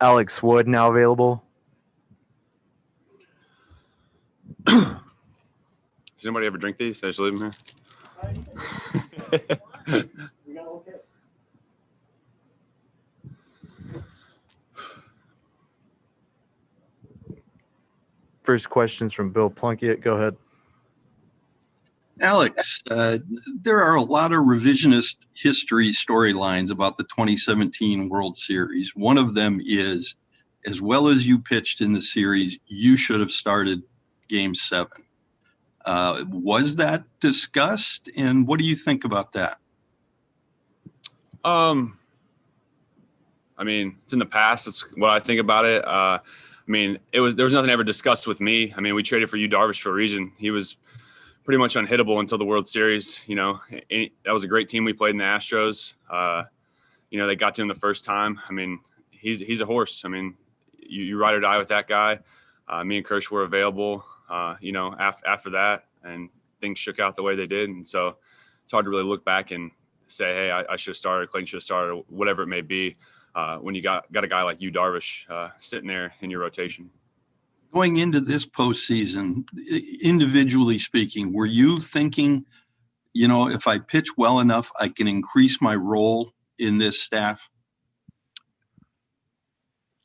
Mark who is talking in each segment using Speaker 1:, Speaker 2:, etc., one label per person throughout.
Speaker 1: Alex Wood now available?
Speaker 2: Does anybody ever drink these? I just leave them here.
Speaker 1: First question's from Bill Plunkett. Go ahead.
Speaker 3: Alex, there are a lot of revisionist history storylines about the 2017 World Series. One of them is, as well as you pitched in the series, you should have started Game 7. Was that discussed, and what do you think about that?
Speaker 2: I mean, it's in the past. It's what I think about it. I mean, there was nothing ever discussed with me. I mean, we traded for Yu Darvish for a reason. He was pretty much unhittable until the World Series. You know, that was a great team we played in the Astros. You know, they got to him the first time. I mean, he's a horse. I mean, you ride or die with that guy. Me and Kirsch were available, you know, after that, and things shook out the way they did. And so it's hard to really look back and say, hey, I should have started, Clayton should have started, or whatever it may be, when you got a guy like Yu Darvish sitting there in your rotation.
Speaker 3: Going into this postseason, individually speaking, were you thinking, you know, if I pitch well enough, I can increase my role in this staff?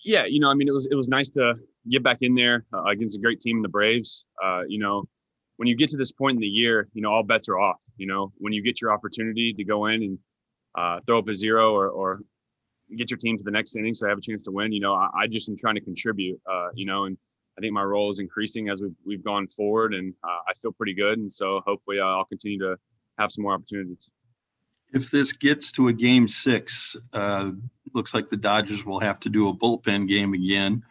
Speaker 2: Yeah, you know, I mean, it was nice to get back in there against a great team in the Braves. You know, when you get to this point in the year, you know, all bets are off. You know, when you get your opportunity to go in and throw up a zero or get your team to the next inning so I have a chance to win, you know, I just am trying to contribute, you know, and I think my role is increasing as we've gone forward, and I feel pretty good. And so hopefully I'll continue to have some more opportunities.
Speaker 3: If this gets to a Game 6, looks like the Dodgers will have to do a bullpen game again,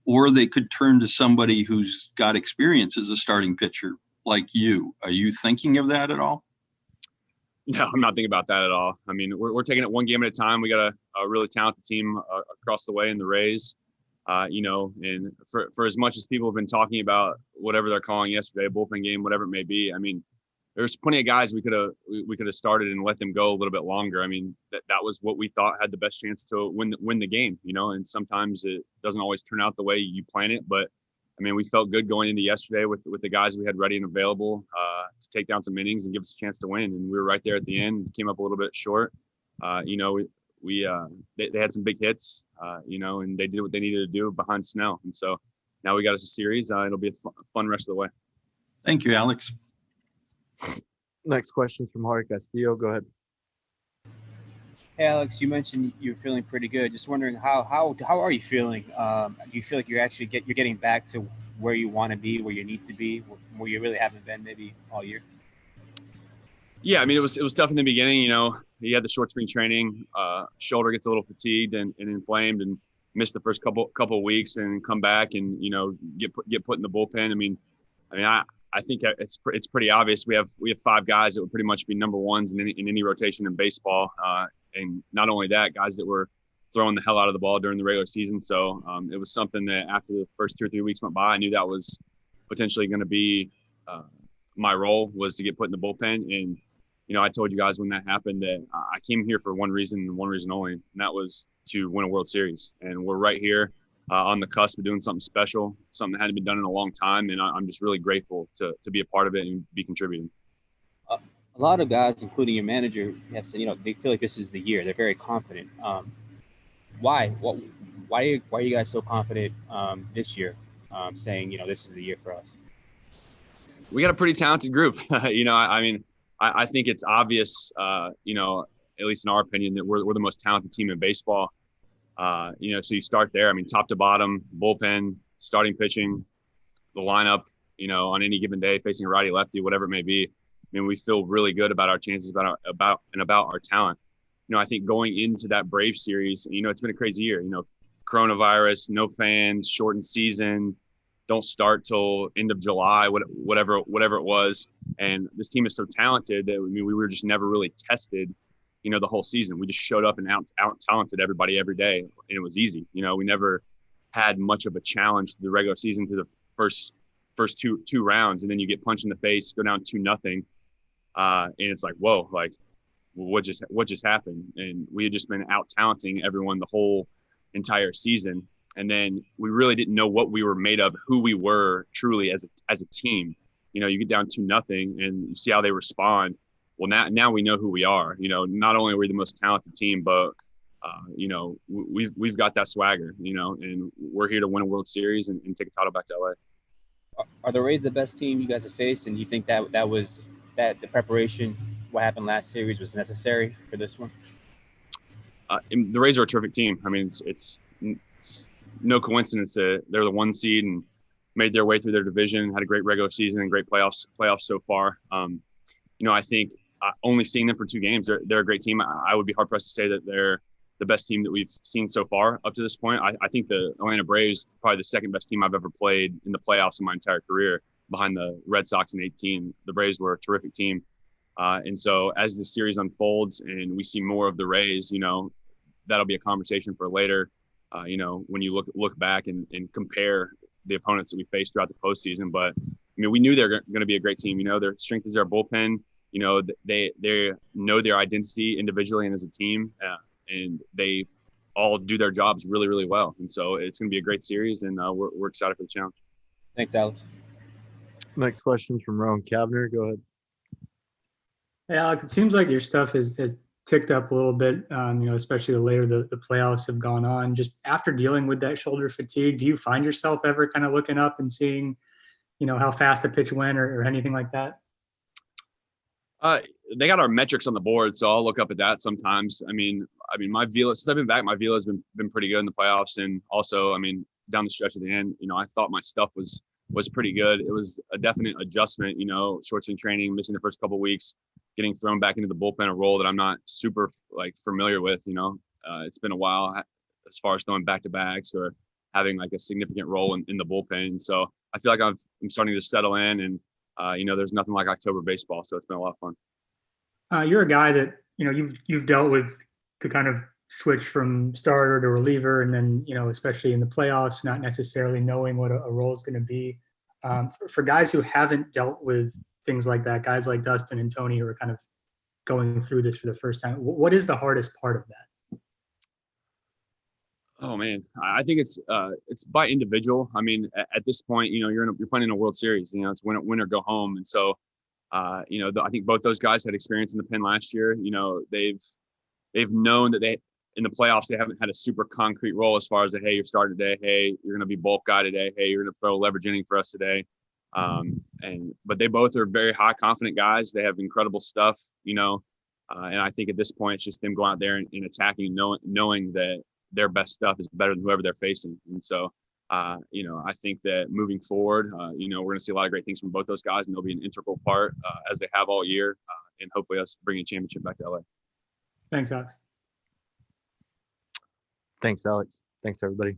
Speaker 3: or they could turn to somebody who's got experience as a starting pitcher like you. Are you thinking of that at all?
Speaker 2: No, I'm not thinking about that at all. I mean, we're taking it one game at a time. We got a really talented team across the way in the Rays. You know, and for as much as people have been talking about whatever they're calling yesterday, a bullpen game, whatever it may be, I mean, there's plenty of guys we could have started and let them go a little bit longer. I mean, that was what we thought had the best chance to win the game, you know, and sometimes it doesn't always turn out the way you plan it. But I mean, we felt good going into yesterday with the guys we had ready and available to take down some innings and give us a chance to win. And we were right there at the end, came up a little bit short. You know, they had some big hits, you know, and they did what they needed to do behind Snell. And so now we got us a series. It'll be a fun rest of the way.
Speaker 3: Thank you, Alex.
Speaker 1: Next question is from Jorge Castillo. Go ahead.
Speaker 4: Hey, Alex, you mentioned you're feeling pretty good. Just wondering how are you feeling? Do you feel like you're getting back to where you want to be, where you need to be, where you really haven't been maybe all year?
Speaker 2: Yeah, I mean, it was tough in the beginning. You know, he had the short spring training, shoulder gets a little fatigued and inflamed, and missed the first couple of weeks, and come back and, you know, get put in the bullpen. I mean, I think it's pretty obvious. We have 5 guys that would pretty much be number ones in any rotation in baseball, and not only that, guys that were throwing the hell out of the ball during the regular season. So it was something that after the first 2 or 3 weeks went by, I knew that was potentially going to be my role, was to get put in the bullpen. And you know, I told you guys when that happened that I came here for one reason and one reason only, and that was to win a World Series. And we're right here on the cusp of doing something special, something that hadn't been done in a long time. And I'm just really grateful to be a part of it and be contributing.
Speaker 4: A lot of guys, including your manager, have said, you know, they feel like this is the year. They're very confident. Why? Why are you guys so confident this year, saying, you know, this is the year for us?
Speaker 2: We got a pretty talented group. You know, I mean, I think it's obvious, you know, at least in our opinion, that we're the most talented team in baseball. You know, so you start there. I mean, top to bottom, bullpen, starting pitching, the lineup, you know, on any given day, facing a righty, lefty, whatever it may be. I mean, we feel really good about our chances, about our talent. You know, I think going into that Braves series, you know, it's been a crazy year. You know, coronavirus, no fans, shortened season, don't start till end of July, whatever it was. And this team is so talented that, I mean, we were just never really tested, you know, the whole season. We just showed up and out talented everybody every day, and it was easy. You know, we never had much of a challenge to the regular season through the first two rounds, and then you get punched in the face, go down 2-0, and it's like, whoa, like what just happened? And we had just been out talenting everyone the whole entire season. And then we really didn't know what we were made of, who we were truly as a team. You know, you get down 2-0 and you see how they respond. Well, now we know who we are. You know, not only are we the most talented team, but you know, we've got that swagger. You know, and we're here to win a World Series and take a title back to LA.
Speaker 4: Are the Rays the best team you guys have faced, and you think that the preparation, what happened last series, was necessary for this one?
Speaker 2: The Rays are a terrific team. I mean, it's no coincidence that they're the 1 seed and made their way through their division, had a great regular season and great playoffs so far. You know, I think only seeing them for 2 games, they're a great team. I would be hard pressed to say that they're the best team that we've seen so far up to this point. I think the Atlanta Braves probably the second best team I've ever played in the playoffs in my entire career, behind the Red Sox in 18. The Braves were a terrific team. And so as the series unfolds and we see more of the Rays, you know, that'll be a conversation for later. You know, when you look back and compare the opponents that we faced throughout the postseason. But I mean, we knew they're going to be a great team. You know, their strength is their bullpen. You know, they know their identity individually and as a team, and they all do their jobs really, really well. And so it's going to be a great series, and we're excited for the challenge.
Speaker 4: Thanks, Alex.
Speaker 1: Next question from Rowan Kavner. Go ahead.
Speaker 5: Hey, Alex, it seems like your stuff has ticked up a little bit, you know, especially the later the playoffs have gone on. Just after dealing with that shoulder fatigue, do you find yourself ever kind of looking up and seeing, you know, how fast the pitch went or anything like that?
Speaker 2: They got our metrics on the board, so I'll look up at that sometimes. I mean, my velo, since I've been back, my velo has been pretty good in the playoffs, and also, I mean, down the stretch at the end, you know, I thought my stuff was pretty good. It was a definite adjustment, you know, short swing training, missing the first couple of weeks, getting thrown back into the bullpen, a role that I'm not super familiar with. You know, it's been a while as far as throwing back to backs or having like a significant role in the bullpen. So I feel like I'm starting to settle in, and you know, there's nothing like October baseball, so it's been a lot of fun.
Speaker 5: You're a guy that, you know, you've dealt with the kind of switch from starter to reliever, and then, you know, especially in the playoffs, not necessarily knowing what a role is going to be. For guys who haven't dealt with things like that, guys like Dustin and Tony who are kind of going through this for the first time, what is the hardest part of that?
Speaker 2: Oh man, I think it's by individual. I mean, at this point, you know, you're playing in a World Series. You know, it's win or go home, and so you know, I think both those guys had experience in the pen last year. You know, they've known that in the playoffs they haven't had a super concrete role as far as hey, you're starting today. Hey, you're going to be bulk guy today. Hey, you're going to throw a leverage inning for us today. But they both are very high confident guys. They have incredible stuff. You know, and I think at this point it's just them going out there and attacking, knowing that their best stuff is better than whoever they're facing. And so, you know, I think that moving forward, you know, we're going to see a lot of great things from both those guys, and they'll be an integral part as they have all year, and hopefully us bringing a championship back to LA.
Speaker 5: Thanks, Alex.
Speaker 1: Thanks, Alex. Thanks, everybody.